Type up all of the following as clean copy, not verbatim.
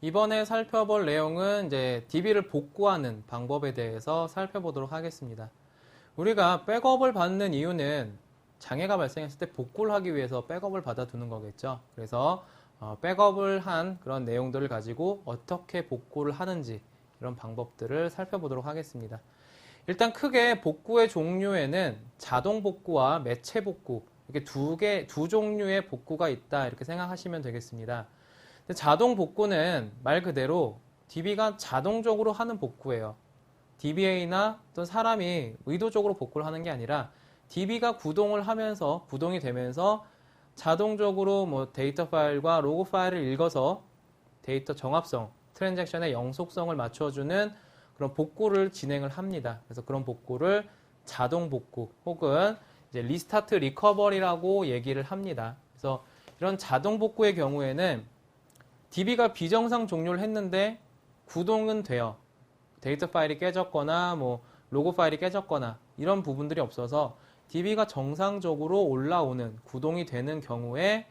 이번에 살펴볼 내용은 이제 DB를 복구하는 방법에 대해서 살펴보도록 하겠습니다. 우리가 백업을 받는 이유는 장애가 발생했을 때 복구를 하기 위해서 백업을 받아두는 거겠죠. 그래서 백업을 한 그런 내용들을 가지고 어떻게 복구를 하는지 이런 방법들을 살펴보도록 하겠습니다. 일단 크게 복구의 종류에는 자동 복구와 매체 복구 이렇게 두 종류의 복구가 있다 이렇게 생각하시면 되겠습니다. 자동 복구는 말 그대로 DB가 자동적으로 하는 복구예요. DBA나 어떤 사람이 의도적으로 복구를 하는 게 아니라 DB가 구동이 되면서 자동적으로 뭐 데이터 파일과 로그 파일을 읽어서 데이터 정합성, 트랜잭션의 영속성을 맞춰주는 그런 복구를 진행을 합니다. 그래서 그런 복구를 자동 복구 혹은 이제 리스타트 리커버리라고 얘기를 합니다. 그래서 이런 자동 복구의 경우에는 DB가 비정상 종료를 했는데 구동은 돼요. 데이터 파일이 깨졌거나 뭐 로그 파일이 깨졌거나 이런 부분들이 없어서 DB가 정상적으로 올라오는 구동이 되는 경우에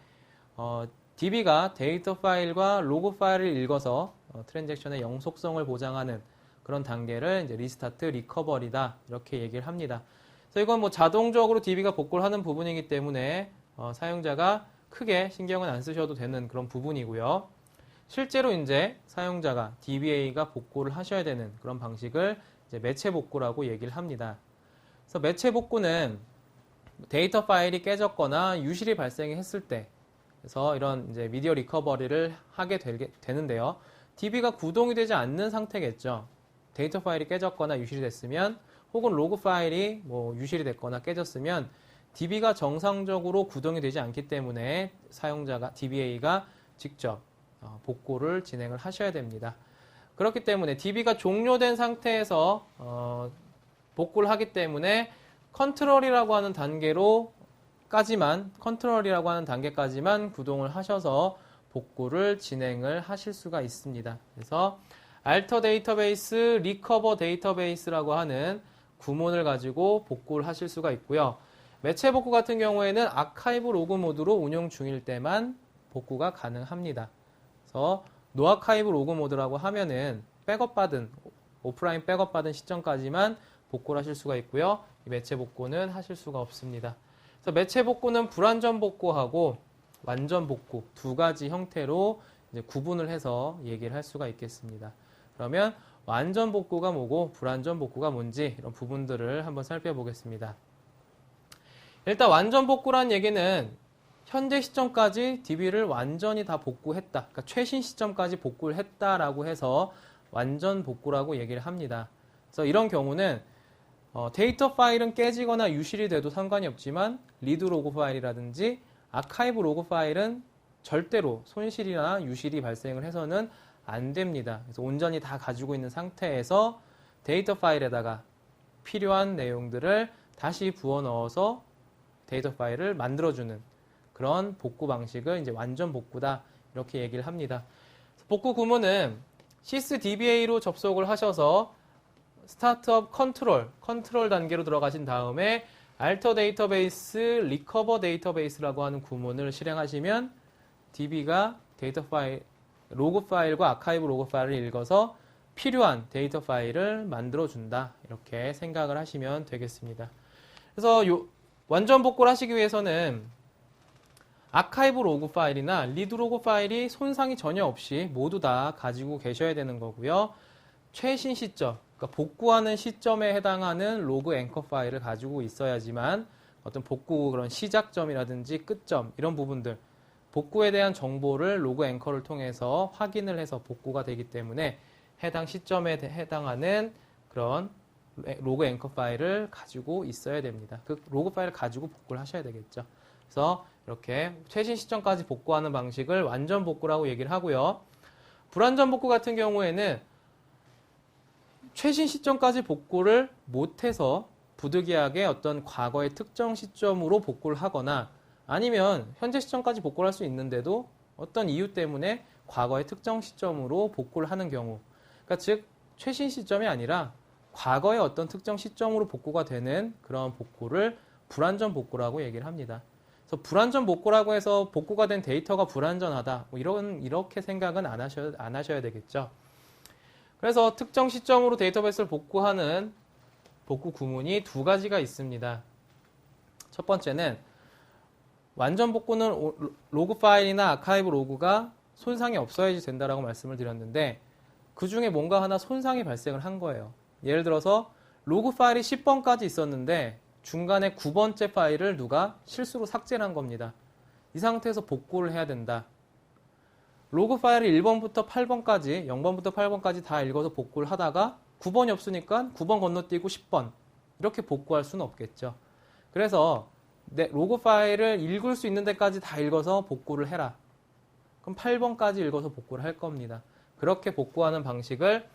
DB가 데이터 파일과 로그 파일을 읽어서 트랜잭션의 영속성을 보장하는 그런 단계를 이제 리스타트 리커버리다 이렇게 얘기를 합니다. 그래서 이건 뭐 자동적으로 DB가 복구를 하는 부분이기 때문에 사용자가 크게 신경은 안 쓰셔도 되는 그런 부분이고요. 실제로 이제 사용자가 DBA가 복구를 하셔야 되는 그런 방식을 이제 매체 복구라고 얘기를 합니다. 그래서 매체 복구는 데이터 파일이 깨졌거나 유실이 발생했을 때, 그래서 이런 이제 미디어 리커버리를 하게 되는데요. DB가 구동이 되지 않는 상태겠죠. 데이터 파일이 깨졌거나 유실이 됐으면, 혹은 로그 파일이 뭐 유실이 됐거나 깨졌으면 DB가 정상적으로 구동이 되지 않기 때문에 사용자가 DBA가 직접 복구를 진행을 하셔야 됩니다. 그렇기 때문에 DB가 종료된 상태에서 복구를 하기 때문에 컨트롤이라고 하는 단계까지만 구동을 하셔서 복구를 진행을 하실 수가 있습니다. 그래서 alter 데이터베이스, recover 데이터베이스라고 하는 구문을 가지고 복구를 하실 수가 있고요. 매체 복구 같은 경우에는 아카이브 로그 모드로 운영 중일 때만 복구가 가능합니다. 그래서 노아카이브 로그 모드라고 하면은 오프라인 백업받은 시점까지만 복구를 하실 수가 있고요. 매체 복구는 하실 수가 없습니다. 그래서 매체 복구는 불완전 복구하고 완전 복구 두 가지 형태로 이제 구분을 해서 얘기를 할 수가 있겠습니다. 그러면 완전 복구가 뭐고 불완전 복구가 뭔지 이런 부분들을 한번 살펴보겠습니다. 일단 완전 복구란 얘기는 현재 시점까지 DB를 완전히 다 복구했다. 그러니까 최신 시점까지 복구를 했다라고 해서 완전 복구라고 얘기를 합니다. 그래서 이런 경우는 데이터 파일은 깨지거나 유실이 돼도 상관이 없지만 리드 로그 파일이라든지 아카이브 로그 파일은 절대로 손실이나 유실이 발생을 해서는 안 됩니다. 그래서 온전히 다 가지고 있는 상태에서 데이터 파일에다가 필요한 내용들을 다시 부어 넣어서 데이터 파일을 만들어주는 그런 복구 방식을 이제 완전 복구다 이렇게 얘기를 합니다. 복구 구문은 sysDBA로 접속을 하셔서 스타트업 컨트롤 단계로 들어가신 다음에 alter 데이터베이스, recover 데이터베이스라고 하는 구문을 실행하시면 DB가 데이터 파일, 로그 파일과 아카이브 로그 파일을 읽어서 필요한 데이터 파일을 만들어준다 이렇게 생각을 하시면 되겠습니다. 그래서 완전 복구를 하시기 위해서는 아카이브 로그 파일이나 리드 로그 파일이 손상이 전혀 없이 모두 다 가지고 계셔야 되는 거고요. 최신 시점, 그러니까 복구하는 시점에 해당하는 로그 앵커 파일을 가지고 있어야지만 어떤 복구 그런 시작점이라든지 끝점 이런 부분들 복구에 대한 정보를 로그 앵커를 통해서 확인을 해서 복구가 되기 때문에 해당 시점에 해당하는 그런 로그 앵커 파일을 가지고 있어야 됩니다. 그 로그 파일을 가지고 복구를 하셔야 되겠죠. 그래서 이렇게 최신 시점까지 복구하는 방식을 완전 복구라고 얘기를 하고요. 불완전 복구 같은 경우에는 최신 시점까지 복구를 못해서 부득이하게 어떤 과거의 특정 시점으로 복구를 하거나 아니면 현재 시점까지 복구를 할 수 있는데도 어떤 이유 때문에 과거의 특정 시점으로 복구를 하는 경우, 그러니까 즉 최신 시점이 아니라 과거의 어떤 특정 시점으로 복구가 되는 그런 복구를 불완전 복구라고 얘기를 합니다. 그래서 불완전 복구라고 해서 복구가 된 데이터가 불완전하다. 뭐 이렇게 생각은 안 하셔야 되겠죠. 그래서 특정 시점으로 데이터베이스를 복구하는 복구 구문이 두 가지가 있습니다. 첫 번째는 완전 복구는 로그 파일이나 아카이브 로그가 손상이 없어야지 된다라고 말씀을 드렸는데 그 중에 뭔가 하나 손상이 발생을 한 거예요. 예를 들어서 로그 파일이 10번까지 있었는데 중간에 9번째 파일을 누가 실수로 삭제를 한 겁니다. 이 상태에서 복구를 해야 된다. 로그 파일을 1번부터 8번까지, 0번부터 8번까지 다 읽어서 복구를 하다가 9번이 없으니까 9번 건너뛰고 10번 이렇게 복구할 수는 없겠죠. 그래서 내 로그 파일을 읽을 수 있는 데까지 다 읽어서 복구를 해라. 그럼 8번까지 읽어서 복구를 할 겁니다. 그렇게 복구하는 방식을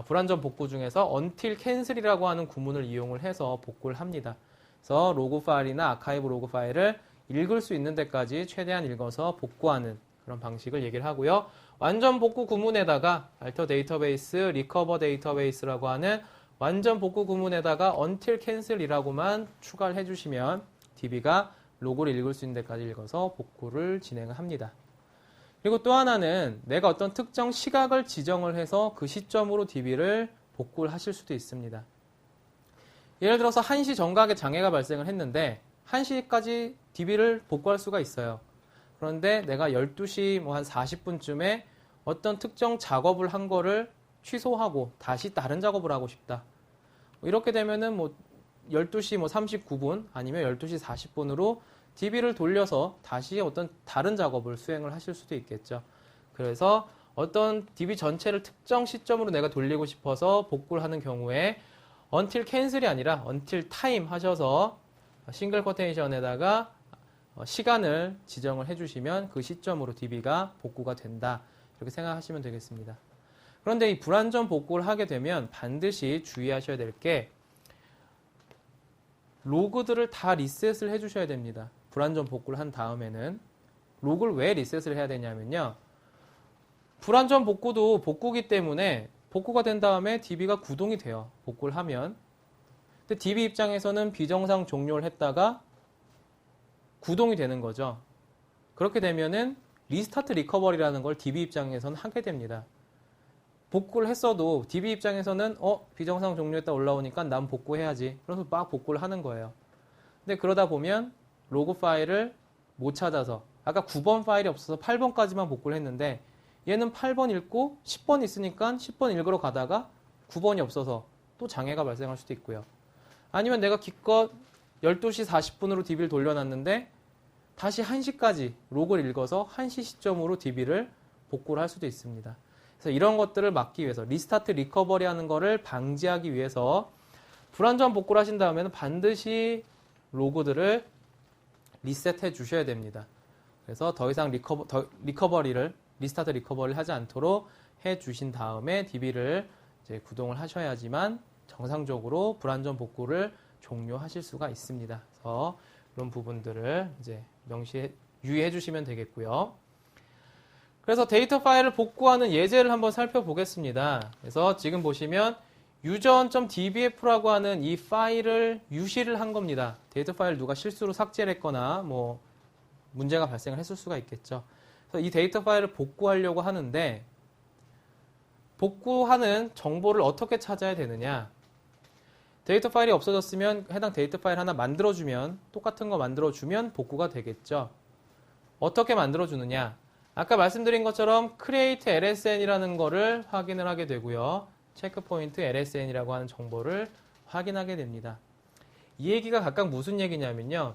불완전 복구 중에서 until cancel이라고 하는 구문을 이용을 해서 복구를 합니다. 그래서 로그 파일이나 아카이브 로그 파일을 읽을 수 있는 데까지 최대한 읽어서 복구하는 그런 방식을 얘기를 하고요. 완전 복구 구문에다가 alter 데이터베이스, recover 데이터베이스라고 하는 완전 복구 구문에다가 until cancel이라고만 추가를 해주시면 DB가 로그를 읽을 수 있는 데까지 읽어서 복구를 진행을 합니다. 그리고 또 하나는 내가 어떤 특정 시각을 지정을 해서 그 시점으로 DB를 복구를 하실 수도 있습니다. 예를 들어서 1시 정각에 장애가 발생을 했는데 1시까지 DB를 복구할 수가 있어요. 그런데 내가 12시 뭐 한 40분쯤에 어떤 특정 작업을 한 거를 취소하고 다시 다른 작업을 하고 싶다. 이렇게 되면은 뭐 12시 뭐 39분 아니면 12시 40분으로 DB를 돌려서 다시 어떤 다른 작업을 수행을 하실 수도 있겠죠. 그래서 어떤 DB 전체를 특정 시점으로 내가 돌리고 싶어서 복구를 하는 경우에 until cancel이 아니라 until time 하셔서 싱글 쿼테이션에다가 시간을 지정을 해주시면 그 시점으로 DB가 복구가 된다. 이렇게 생각하시면 되겠습니다. 그런데 이 불완전 복구를 하게 되면 반드시 주의하셔야 될 게 로그들을 다 리셋을 해주셔야 됩니다. 불완전 복구를 한 다음에는 로그를 왜 리셋을 해야 되냐면요. 불완전 복구도 복구기 때문에 복구가 된 다음에 DB가 구동이 돼요. 복구를 하면. 근데 DB 입장에서는 비정상 종료를 했다가 구동이 되는 거죠. 그렇게 되면은 리스타트 리커버리라는 걸 DB 입장에서는 하게 됩니다. 복구를 했어도 DB 입장에서는 비정상 종료했다 올라오니까 난 복구해야지. 그래서 막 복구를 하는 거예요. 근데 그러다 보면 로그 파일을 못 찾아서 아까 9번 파일이 없어서 8번까지만 복구를 했는데 얘는 8번 읽고 10번 있으니까 10번 읽으러 가다가 9번이 없어서 또 장애가 발생할 수도 있고요. 아니면 내가 기껏 12시 40분으로 DB를 돌려놨는데 다시 1시까지 로그를 읽어서 1시 시점으로 DB를 복구를 할 수도 있습니다. 그래서 이런 것들을 막기 위해서 리스타트 리커버리 하는 거를 방지하기 위해서 불완전 복구를 하신 다음에는 반드시 로그들을 리셋해 주셔야 됩니다. 그래서 더 이상 리스타트 리커버리를 하지 않도록 해 주신 다음에 DB를 이제 구동을 하셔야지만 정상적으로 불완전 복구를 종료하실 수가 있습니다. 그래서 그런 부분들을 이제 유의해 주시면 되겠고요. 그래서 데이터 파일을 복구하는 예제를 한번 살펴보겠습니다. 그래서 지금 보시면 user.dbf라고 하는 이 파일을 유실을 한 겁니다. 데이터 파일 누가 실수로 삭제를 했거나 뭐 문제가 발생을 했을 수가 있겠죠. 그래서 이 데이터 파일을 복구하려고 하는데 복구하는 정보를 어떻게 찾아야 되느냐. 데이터 파일이 없어졌으면 해당 데이터 파일 하나 만들어주면 똑같은 거 만들어주면 복구가 되겠죠. 어떻게 만들어주느냐. 아까 말씀드린 것처럼 create lsn이라는 거를 확인을 하게 되고요. 체크포인트 lsn이라고 하는 정보를 확인하게 됩니다. 이 얘기가 각각 무슨 얘기냐면요.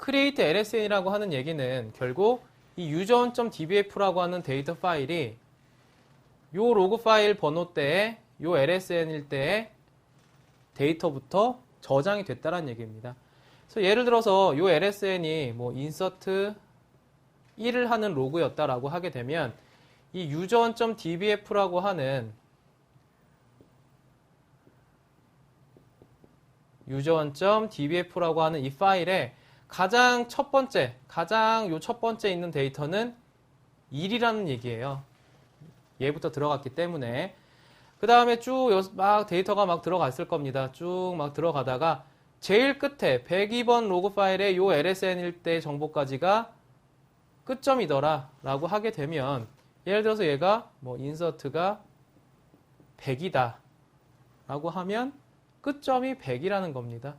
create lsn이라고 하는 얘기는 결국 이 user.dbf라고 하는 데이터 파일이 요 로그 파일 번호대에 요 lsn일 때에 데이터부터 저장이 됐다는 얘기입니다. 그래서 예를 들어서 요 lsn이 뭐 insert 1을 하는 로그였다라고 하게 되면 이 user.dbf라고 하는 user.dbf라고 하는 이 파일에 가장 요 첫 번째 있는 데이터는 1이라는 얘기예요. 얘부터 들어갔기 때문에 그 다음에 쭉 막 데이터가 막 들어갔을 겁니다. 쭉 막 들어가다가 제일 끝에 102번 로그 파일에 요 LSN일 때 정보까지가 끝점이더라 라고 하게 되면 예를 들어서 얘가 뭐 인서트가 100이다 라고 하면 끝점이 100이라는 겁니다.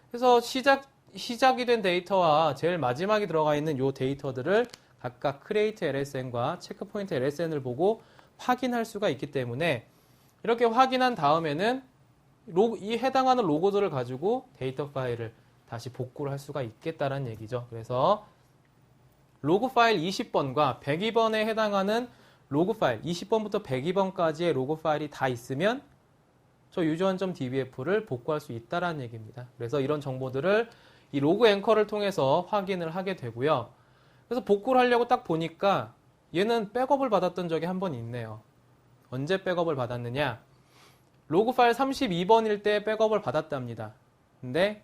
그래서 시작이 된 데이터와 제일 마지막에 들어가 있는 요 데이터들을 각각 create LSN과 체크포인트 LSN을 보고 확인할 수가 있기 때문에 이렇게 확인한 다음에는 이 해당하는 로고들을 가지고 데이터 파일을 다시 복구를 할 수가 있겠다는 얘기죠. 그래서 로그 파일 20번과 102번에 해당하는 로그 파일 20번부터 102번까지의 로그 파일이 다 있으면 저 user.dbf를 복구할 수 있다는 얘기입니다. 그래서 이런 정보들을 이 로그 앵커를 통해서 확인을 하게 되고요. 그래서 복구를 하려고 딱 보니까 얘는 백업을 받았던 적이 한 번 있네요. 언제 백업을 받았느냐? 로그 파일 32번일 때 백업을 받았답니다. 근데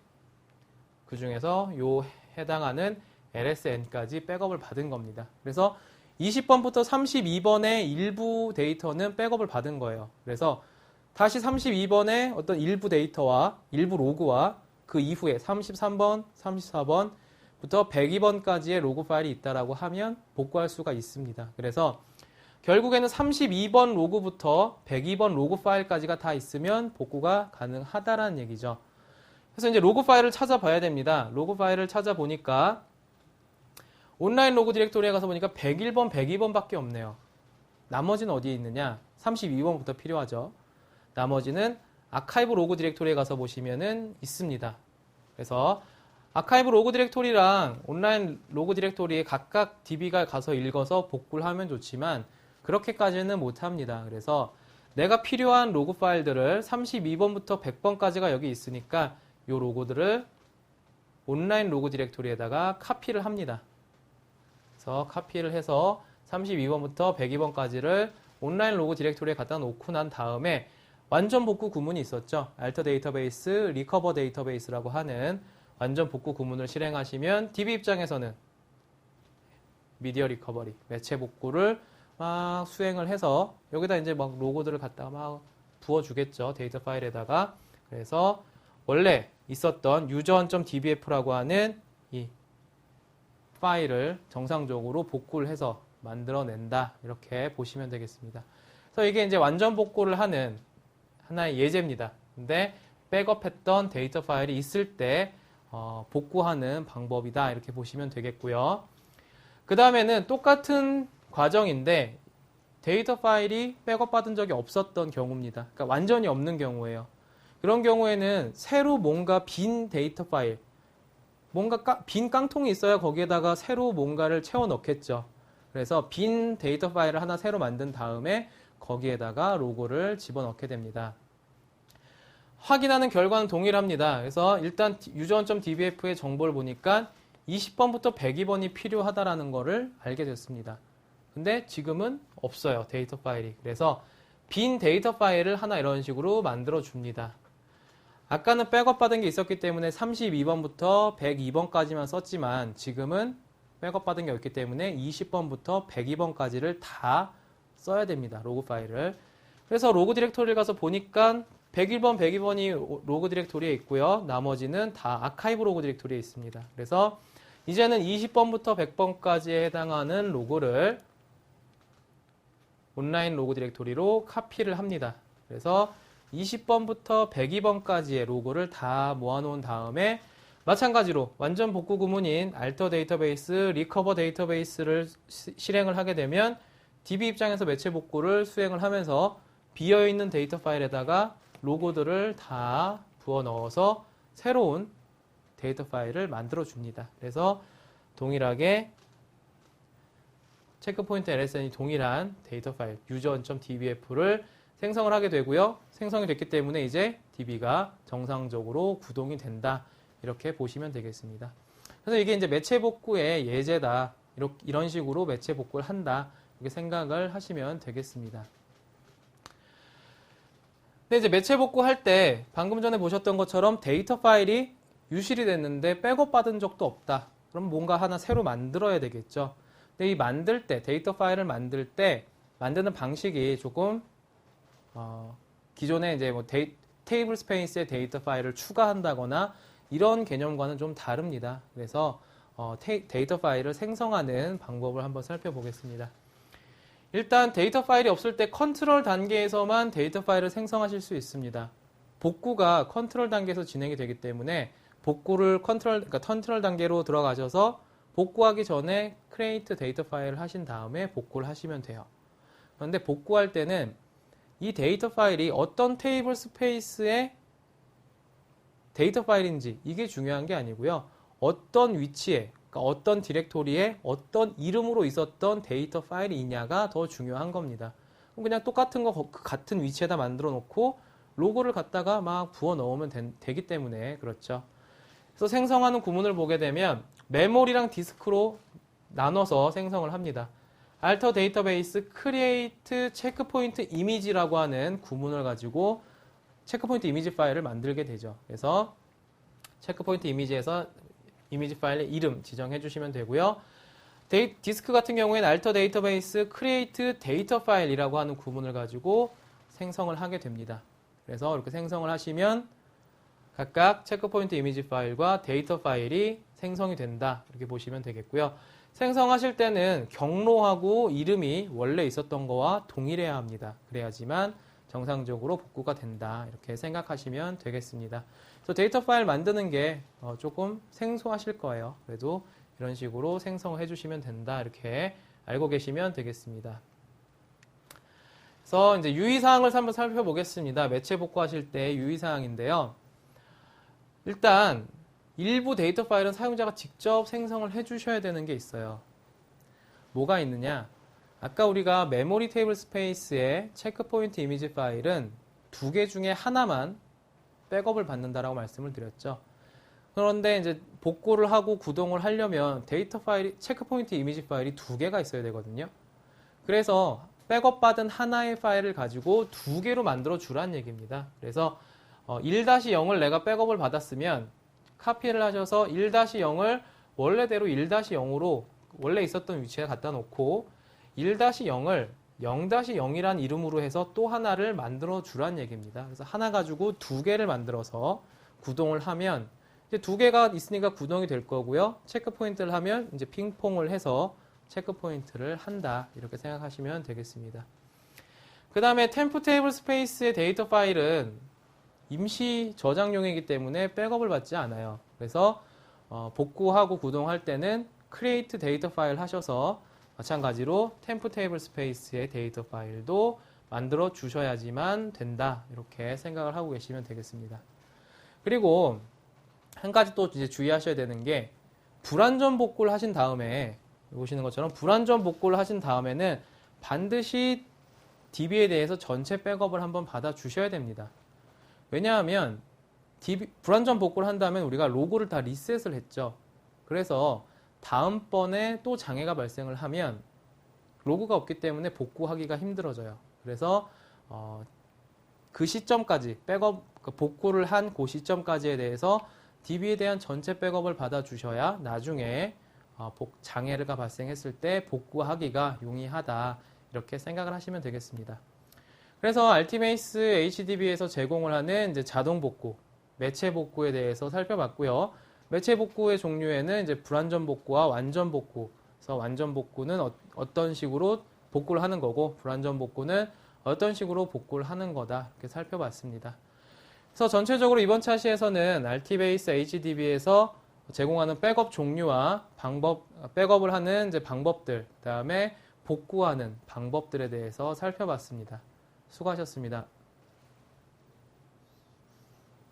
그 중에서 요 해당하는 LSN까지 백업을 받은 겁니다. 그래서 20번부터 32번의 일부 데이터는 백업을 받은 거예요. 그래서 다시 32번의 어떤 일부 데이터와 일부 로그와 그 이후에 33번, 34번부터 102번까지의 로그 파일이 있다라고 하면 복구할 수가 있습니다. 그래서 결국에는 32번 로그부터 102번 로그 파일까지가 다 있으면 복구가 가능하다라는 얘기죠. 그래서 이제 로그 파일을 찾아봐야 됩니다. 로그 파일을 찾아보니까 온라인 로그 디렉토리에 가서 보니까 101번, 102번밖에 없네요. 나머지는 어디에 있느냐? 32번부터 필요하죠. 나머지는 아카이브 로그 디렉토리에 가서 보시면은 있습니다. 그래서 아카이브 로그 디렉토리랑 온라인 로그 디렉토리에 각각 DB가 가서 읽어서 복구를 하면 좋지만 그렇게까지는 못합니다. 그래서 내가 필요한 로그 파일들을 32번부터 100번까지가 여기 있으니까 이 로고들을 온라인 로그 디렉토리에다가 카피를 합니다. 그래서 카피를 해서 32번부터 102번까지를 온라인 로그 디렉토리에 갖다 놓고 난 다음에 완전 복구 구문이 있었죠. alter 데이터베이스, recover 데이터베이스라고 하는 완전 복구 구문을 실행하시면 DB 입장에서는 미디어 리커버리, 매체 복구를 막 수행을 해서 여기다 이제 막 로고들을 갖다가 막 부어주겠죠. 데이터 파일에다가. 그래서 원래 있었던 user.dbf라고 하는 이 파일을 정상적으로 복구를 해서 만들어낸다. 이렇게 보시면 되겠습니다. 그래서 이게 이제 완전 복구를 하는 하나의 예제입니다. 근데 백업했던 데이터 파일이 있을 때 복구하는 방법이다. 이렇게 보시면 되겠고요. 그 다음에는 똑같은 과정인데 데이터 파일이 백업받은 적이 없었던 경우입니다. 그러니까 완전히 없는 경우예요. 그런 경우에는 새로 뭔가 빈 데이터 파일, 뭔가 빈 깡통이 있어야 거기에다가 새로 뭔가를 채워 넣겠죠. 그래서 빈 데이터 파일을 하나 새로 만든 다음에 거기에다가 로고를 집어넣게 됩니다. 확인하는 결과는 동일합니다. 그래서 일단 user.dbf의 정보를 보니까 20번부터 102번이 필요하다라는 거를 알게 됐습니다. 근데 지금은 없어요. 데이터 파일이. 그래서 빈 데이터 파일을 하나 이런 식으로 만들어 줍니다. 아까는 백업 받은 게 있었기 때문에 32번부터 102번까지만 썼지만 지금은 백업 받은 게 없기 때문에 20번부터 102번까지를 다 써야 됩니다. 로그 파일을. 그래서 로그 디렉토리를 가서 보니까 101번, 102번이 로그 디렉토리에 있고요. 나머지는 다 아카이브 로그 디렉토리에 있습니다. 그래서 이제는 20번부터 100번까지에 해당하는 로고를 온라인 로그 디렉토리로 카피를 합니다. 그래서 20번부터 102번까지의 로고를 다 모아놓은 다음에 마찬가지로 완전 복구 구문인 alter 데이터베이스, recover 데이터베이스를 실행을 하게 되면 DB 입장에서 매체 복구를 수행을 하면서 비어있는 데이터 파일에다가 로고들을 다 부어 넣어서 새로운 데이터 파일을 만들어 줍니다. 그래서 동일하게 체크포인트 LSN이 동일한 데이터 파일 user.dbf를 생성을 하게 되고요. 생성이 됐기 때문에 이제 DB가 정상적으로 구동이 된다. 이렇게 보시면 되겠습니다. 그래서 이게 이제 매체 복구의 예제다. 이런 식으로 매체 복구를 한다. 이렇게 생각을 하시면 되겠습니다. 근데 이제 매체 복구할 때 방금 전에 보셨던 것처럼 데이터 파일이 유실이 됐는데 백업 받은 적도 없다. 그럼 뭔가 하나 새로 만들어야 되겠죠. 근데 이 만들 때, 데이터 파일을 만들 때 만드는 방식이 조금 기존에 이제 뭐 테이블 스페이스에 데이터 파일을 추가한다거나 이런 개념과는 좀 다릅니다. 그래서 데이터 파일을 생성하는 방법을 한번 살펴보겠습니다. 일단 데이터 파일이 없을 때 컨트롤 단계에서만 데이터 파일을 생성하실 수 있습니다. 복구가 컨트롤 단계에서 진행이 되기 때문에 복구를 컨트롤 단계로 들어가셔서 복구하기 전에 create 데이터 파일을 하신 다음에 복구를 하시면 돼요. 그런데 복구할 때는 이 데이터 파일이 어떤 테이블 스페이스의 데이터 파일인지 이게 중요한 게 아니고요. 어떤 위치에, 그러니까 어떤 디렉토리에 어떤 이름으로 있었던 데이터 파일이 있냐가 더 중요한 겁니다. 그냥 똑같은 거 같은 위치에다 만들어 놓고 로고를 갖다가 막 부어 넣으면 되기 때문에 그렇죠. 그래서 생성하는 구문을 보게 되면 메모리랑 디스크로 나눠서 생성을 합니다. alter database create 체크포인트 이미지라고 하는 구문을 가지고 체크포인트 이미지 파일을 만들게 되죠. 그래서 체크포인트 이미지에서 이미지 파일의 이름 지정해 주시면 되고요. 디스크 같은 경우에는 alter database create data file이라고 하는 구문을 가지고 생성을 하게 됩니다. 그래서 이렇게 생성을 하시면 각각 체크포인트 이미지 파일과 데이터 파일이 생성이 된다. 이렇게 보시면 되겠고요. 생성하실 때는 경로하고 이름이 원래 있었던 거와 동일해야 합니다. 그래야지만 정상적으로 복구가 된다. 이렇게 생각하시면 되겠습니다. 그래서 데이터 파일 만드는 게 조금 생소하실 거예요. 그래도 이런 식으로 생성을 해주시면 된다. 이렇게 알고 계시면 되겠습니다. 그래서 이제 유의사항을 한번 살펴보겠습니다. 매체 복구하실 때 유의사항인데요. 일단 일부 데이터 파일은 사용자가 직접 생성을 해주셔야 되는 게 있어요. 뭐가 있느냐? 아까 우리가 메모리 테이블 스페이스의 체크포인트 이미지 파일은 2개 중에 하나만 백업을 받는다라고 말씀을 드렸죠. 그런데 이제 복구를 하고 구동을 하려면 데이터 파일이 체크포인트 이미지 파일이 2개가 있어야 되거든요. 그래서 백업 받은 하나의 파일을 가지고 2개로 만들어 주란 얘기입니다. 그래서 1-0을 내가 백업을 받았으면 카피를 하셔서 1-0을 원래대로 1-0으로 원래 있었던 위치에 갖다 놓고 1-0을 0-0이란 이름으로 해서 또 하나를 만들어 주란 얘기입니다. 그래서 하나 가지고 2개를 만들어서 구동을 하면 이제 2개가 있으니까 구동이 될 거고요. 체크 포인트를 하면 이제 핑퐁을 해서 체크 포인트를 한다. 이렇게 생각하시면 되겠습니다. 그 다음에 템프 테이블 스페이스의 데이터 파일은 임시 저장용이기 때문에 백업을 받지 않아요. 그래서 복구하고 구동할 때는 create 데이터 파일 하셔서 마찬가지로 템프 테이블 스페이스의 데이터 파일도 만들어 주셔야지만 된다. 이렇게 생각을 하고 계시면 되겠습니다. 그리고 한 가지 또 이제 주의하셔야 되는 게 불완전 복구를 하신 다음에 보시는 것처럼 불완전 복구를 하신 다음에는 반드시 DB에 대해서 전체 백업을 한번 받아 주셔야 됩니다. 왜냐하면 불완전 복구를 한다면 우리가 로고를 다 리셋을 했죠. 그래서 다음번에 또 장애가 발생을 하면 로고가 없기 때문에 복구하기가 힘들어져요. 그래서 그 시점까지 복구를 한 그 시점까지에 대해서 DB에 대한 전체 백업을 받아 주셔야 나중에 장애가 발생했을 때 복구하기가 용이하다. 이렇게 생각을 하시면 되겠습니다. 그래서 알티메이스 HDB에서 제공을 하는 이제 자동 복구, 매체 복구에 대해서 살펴봤고요. 매체 복구의 종류에는 이제 불완전 복구와 완전 복구. 그래서 완전 복구는 어떤 식으로 복구를 하는 거고, 불완전 복구는 어떤 식으로 복구를 하는 거다. 이렇게 살펴봤습니다. 그래서 전체적으로 이번 차시에서는 알티베이스 HDB에서 제공하는 백업 종류와 백업을 하는 이제 방법들, 그다음에 복구하는 방법들에 대해서 살펴봤습니다. 수고하셨습니다.